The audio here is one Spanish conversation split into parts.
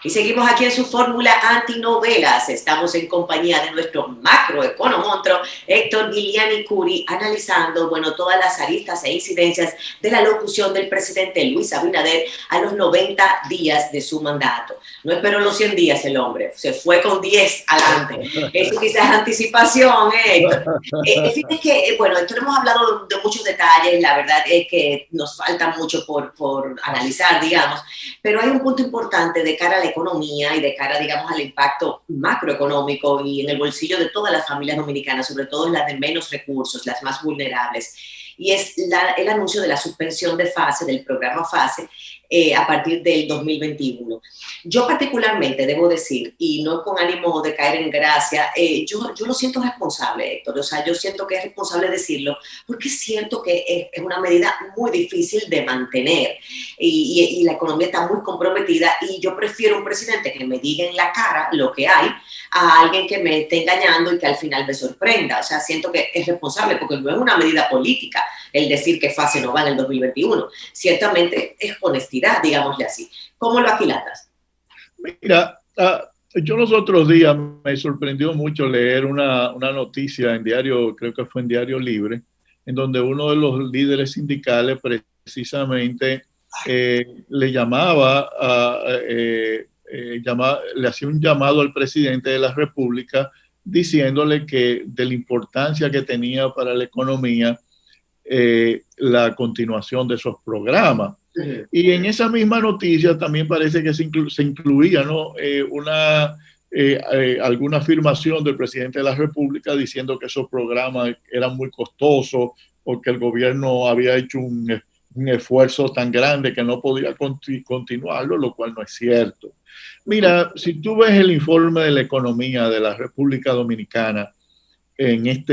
Y seguimos aquí en su fórmula antinovelas. Estamos en compañía de nuestro macroeconomonstro Héctor Guiliani Curi, analizando, bueno, todas las aristas e incidencias de la locución del presidente Luis Abinader a los 90 días de su mandato. No esperó los 100 días el hombre, se fue con 10 adelante. Eso quizás es anticipación, Héctor. Fíjate que, bueno, esto hemos hablado de muchos detalles, la verdad es que nos falta mucho por analizar, digamos, pero hay un punto importante de cara a la economía y de cara, digamos, al impacto macroeconómico y en el bolsillo de todas las familias dominicanas, sobre todo en las de menos recursos, las más vulnerables, y es el anuncio de la suspensión de FASE, del programa FASE, a partir del 2021. Yo particularmente debo decir, y no con ánimo de caer en gracia, yo lo siento responsable, Héctor, o sea, yo siento que es responsable decirlo, porque es cierto que es una medida muy difícil de mantener y la economía está muy comprometida y yo prefiero un presidente que me diga en la cara lo que hay a alguien que me esté engañando y que al final me sorprenda. O sea, siento que es responsable porque no es una medida política el decir que FASE no va en el 2021. Ciertamente es honestidad, digámosle así. ¿Cómo lo aquilatas? Mira, yo los otros días me sorprendió mucho leer una noticia en diario, creo que fue en Diario Libre, en donde uno de los líderes sindicales precisamente le le hacía un llamado al presidente de la República diciéndole que de la importancia que tenía para la economía la continuación de esos programas. Y en esa misma noticia también parece que se incluía, ¿no? Alguna afirmación del presidente de la República diciendo que esos programas eran muy costosos o que el gobierno había hecho un esfuerzo tan grande que no podía continuarlo, lo cual no es cierto. Mira, si tú ves el informe de la economía de la República Dominicana en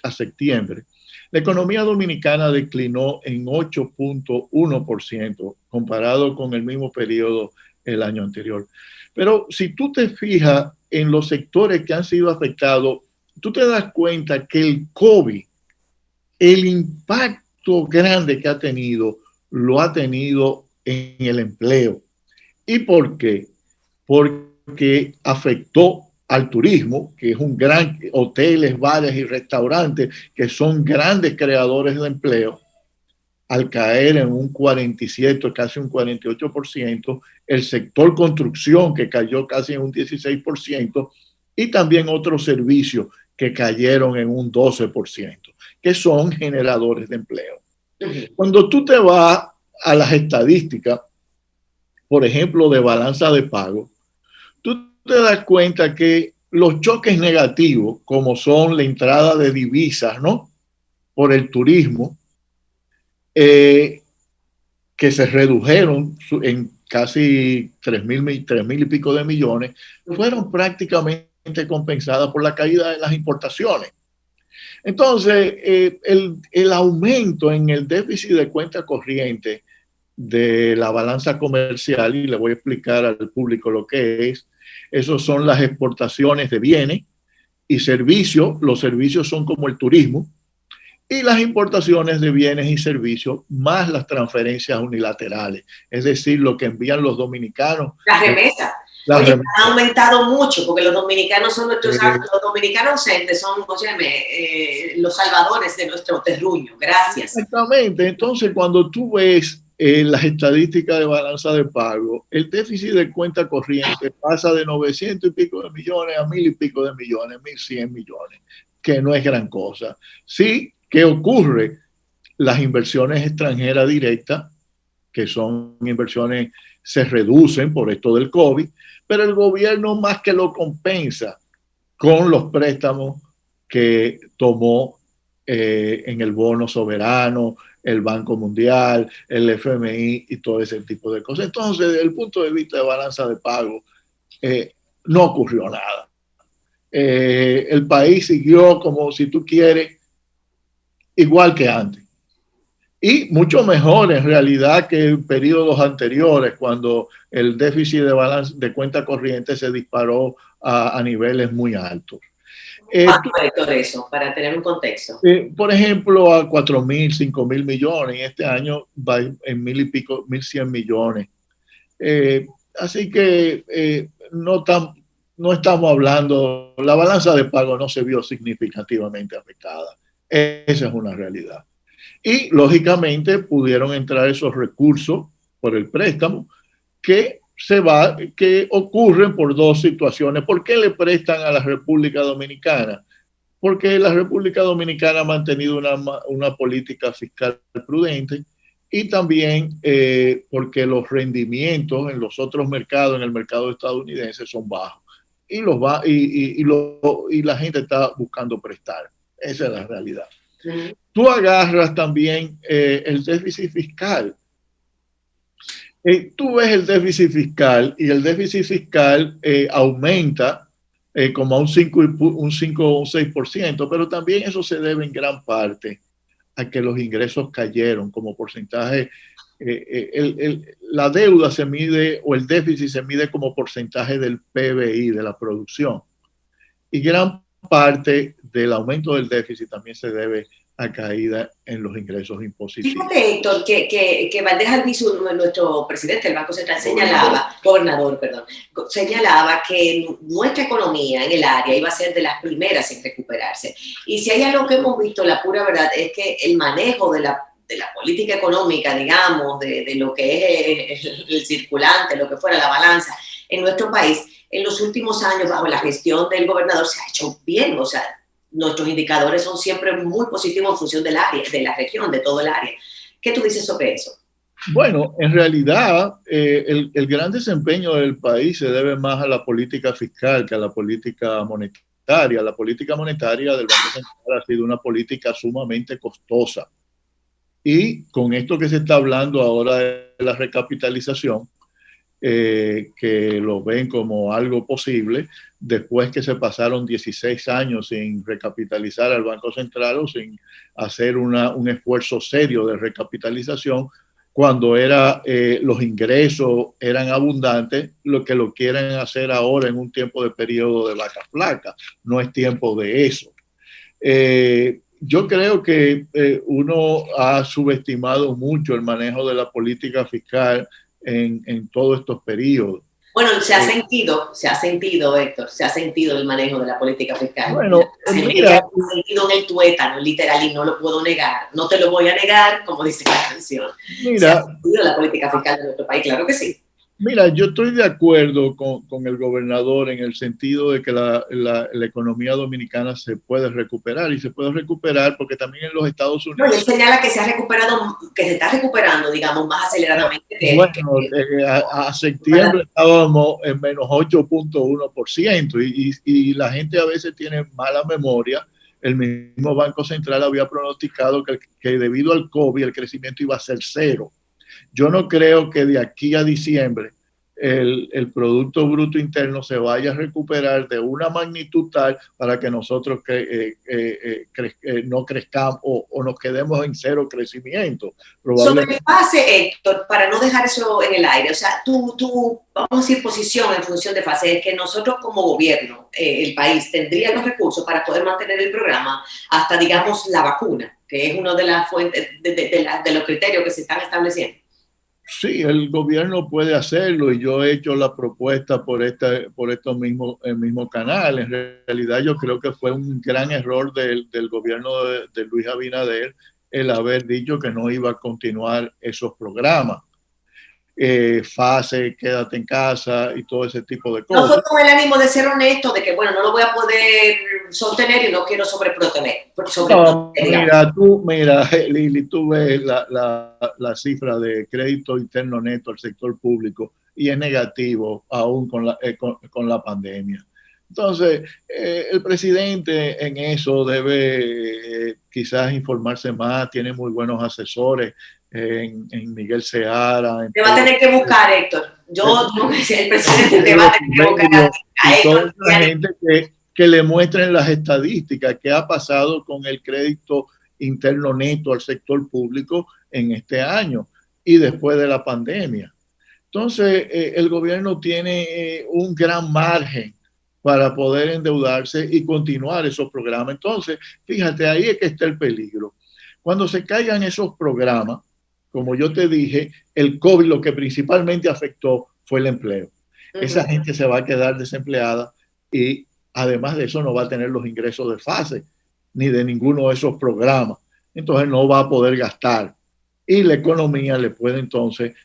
a septiembre, la economía dominicana declinó en 8.1% comparado con el mismo periodo el año anterior. Pero si tú te fijas en los sectores que han sido afectados, tú te das cuenta que el COVID, el impacto grande que ha tenido, lo ha tenido en el empleo. ¿Y por qué? Porque afectó al turismo, que es un gran hoteles, bares y restaurantes, que son grandes creadores de empleo, al caer en un 47, casi un 48%, el sector construcción, que cayó casi en un 16%, y también otros servicios que cayeron en un 12%, que son generadores de empleo. Cuando tú te vas a las estadísticas, por ejemplo, de balanza de pago, tú te das cuenta que los choques negativos, como son la entrada de divisas, ¿no? Por el turismo, que se redujeron en casi 3.000 y pico de millones, fueron prácticamente compensadas por la caída de las importaciones. Entonces, el aumento en el déficit de cuenta corriente de la balanza comercial, y le voy a explicar al público lo que es, esos son las exportaciones de bienes y servicios. Los servicios son como el turismo, y las importaciones de bienes y servicios más las transferencias unilaterales, es decir, lo que envían los dominicanos. Las remesas. Oye, han aumentado mucho porque los dominicanos son los dominicanos ausentes, son, los salvadores de nuestro terruño. Gracias. Exactamente. Entonces, cuando tú ves las estadísticas de balanza de pago, el déficit de cuenta corriente pasa de 900 y pico de millones a 1.000 y pico de millones, 1.100 millones, que no es gran cosa. Sí, ¿qué ocurre? Las inversiones extranjeras directas, que son inversiones, se reducen por esto del COVID, pero el gobierno más que lo compensa con los préstamos que tomó en el bono soberano, el Banco Mundial, el FMI y todo ese tipo de cosas. Entonces, desde el punto de vista de balanza de pago, no ocurrió nada. El país siguió como, si tú quieres, igual que antes. Y mucho mejor en realidad que en periodos anteriores, cuando el déficit de balance de cuenta corriente se disparó a niveles muy altos. ¿Cuánto es eso, para tener un contexto? Por ejemplo, a 4.000, 5.000 millones. Este año va en 1.000 y pico, 1.100 millones. Así que no estamos hablando, la balanza de pago no se vio significativamente afectada. Esa es una realidad. Y lógicamente pudieron entrar esos recursos por el préstamo que ocurren por dos situaciones. ¿Por qué le prestan a la República Dominicana? Porque la República Dominicana ha mantenido una política fiscal prudente y también porque los rendimientos en los otros mercados, en el mercado estadounidense, son bajos y la gente está buscando prestar. Esa es la realidad. Tú agarras también el déficit fiscal. Tú ves el déficit fiscal y el déficit fiscal aumenta como a un 5 o un 6%, pero también eso se debe en gran parte a que los ingresos cayeron como porcentaje. La deuda se mide o el déficit se mide como porcentaje del PBI, de la producción. Y gran parte del aumento del déficit también se debe a caída en los ingresos impositivos. Fíjate, Héctor, que Valdés Albizu, nuestro presidente del Banco Central, gobernador, señalaba que nuestra economía en el área iba a ser de las primeras en recuperarse. Y si hay algo que hemos visto, la pura verdad, es que el manejo de la política económica, digamos, de lo que es el circulante, lo que fuera la balanza en nuestro país, en los últimos años, bajo la gestión del gobernador, se ha hecho bien, o sea, nuestros indicadores son siempre muy positivos en función del área, de la región, de todo el área. ¿Qué tú dices sobre eso? Bueno, en realidad el gran desempeño del país se debe más a la política fiscal que a la política monetaria. La política monetaria del Banco Central ha sido una política sumamente costosa. Y con esto que se está hablando ahora de la recapitalización, que lo ven como algo posible, después que se pasaron 16 años sin recapitalizar al Banco Central o sin hacer un esfuerzo serio de recapitalización, cuando los ingresos eran abundantes, lo que lo quieren hacer ahora en un tiempo de periodo de vacas flacas. No es tiempo de eso. Yo creo que uno ha subestimado mucho el manejo de la política fiscal en todos estos periodos. Bueno, se ha sentido, Héctor, se ha sentido el manejo de la política fiscal. Bueno, se ha sentido en el tuétano, literal, y no lo puedo negar. No te lo voy a negar, como dice la canción. Se ha sentido la política fiscal de nuestro país, claro que sí. Mira, yo estoy de acuerdo con el gobernador en el sentido de que la economía dominicana se puede recuperar y se puede recuperar porque también en los Estados Unidos... No, él señala que se está recuperando, digamos, más aceleradamente. Bueno, a septiembre estábamos en menos 8.1% y la gente a veces tiene mala memoria. El mismo Banco Central había pronosticado que debido al COVID el crecimiento iba a ser cero. Yo no creo que de aquí a diciembre el Producto Bruto Interno se vaya a recuperar de una magnitud tal para que nosotros no crezcamos o nos quedemos en cero crecimiento. Sobre el fase, Héctor, para no dejar eso en el aire, o sea, vamos a decir posición en función de fase, es que nosotros como gobierno, el país, tendría los recursos para poder mantener el programa hasta, digamos, la vacuna, que es una de las fuentes, de los criterios que se están estableciendo. Sí, el gobierno puede hacerlo y yo he hecho la propuesta por el mismo canal. En realidad yo creo que fue un gran error del gobierno de Luis Abinader el haber dicho que no iba a continuar esos programas. Fase, quédate en casa y todo ese tipo de cosas. No fue con el ánimo de ser honesto, de que bueno, no lo voy a poder sostener y no quiero sobreproteger. Mira, Lili, tú ves la cifra de crédito interno neto al sector público y es negativo aún con la pandemia. Entonces, el presidente en eso debe quizás informarse más, tiene muy buenos asesores en Miguel Seara. Te va a tener que buscar, Héctor. Yo tengo que decir, el presidente te va a tener que buscar a Héctor. Toda la gente que le muestren las estadísticas, qué ha pasado con el crédito interno neto al sector público en este año y después de la pandemia. Entonces, el gobierno tiene un gran margen para poder endeudarse y continuar esos programas. Entonces, fíjate, ahí es que está el peligro. Cuando se caigan esos programas, como yo te dije, el COVID lo que principalmente afectó fue el empleo. Esa gente se va a quedar desempleada y además de eso no va a tener los ingresos de FASE ni de ninguno de esos programas. Entonces no va a poder gastar. Y la economía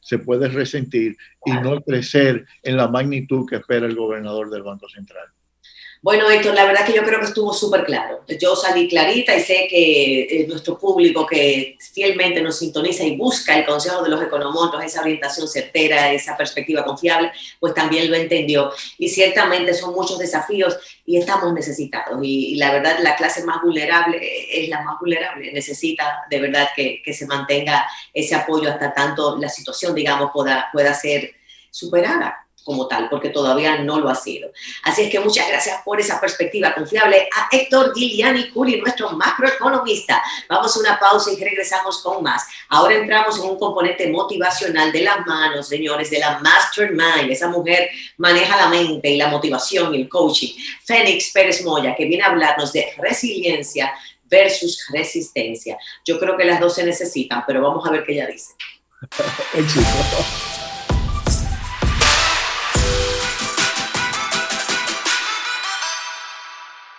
se puede resentir y no crecer en la magnitud que espera el gobernador del Banco Central. Bueno, Héctor, la verdad que yo creo que estuvo súper claro. Yo salí clarita y sé que nuestro público que fielmente nos sintoniza y busca el consejo de los economontos, esa orientación certera, esa perspectiva confiable, pues también lo entendió. Y ciertamente son muchos desafíos y estamos necesitados. Y la verdad, la clase más vulnerable es la más vulnerable. Necesita de verdad que se mantenga ese apoyo hasta tanto la situación, digamos, pueda ser superada como tal, porque todavía no lo ha sido. Así es que muchas gracias por esa perspectiva confiable a Héctor Giuliani Curi, nuestro macroeconomista. Vamos a una pausa y regresamos con más. Ahora entramos en un componente motivacional de las manos, señores, de la Mastermind. Esa mujer maneja la mente y la motivación y el coaching. Fénix Pérez Moya, que viene a hablarnos de resiliencia versus resistencia. Yo creo que las dos se necesitan, pero vamos a ver qué ella dice. Éxito.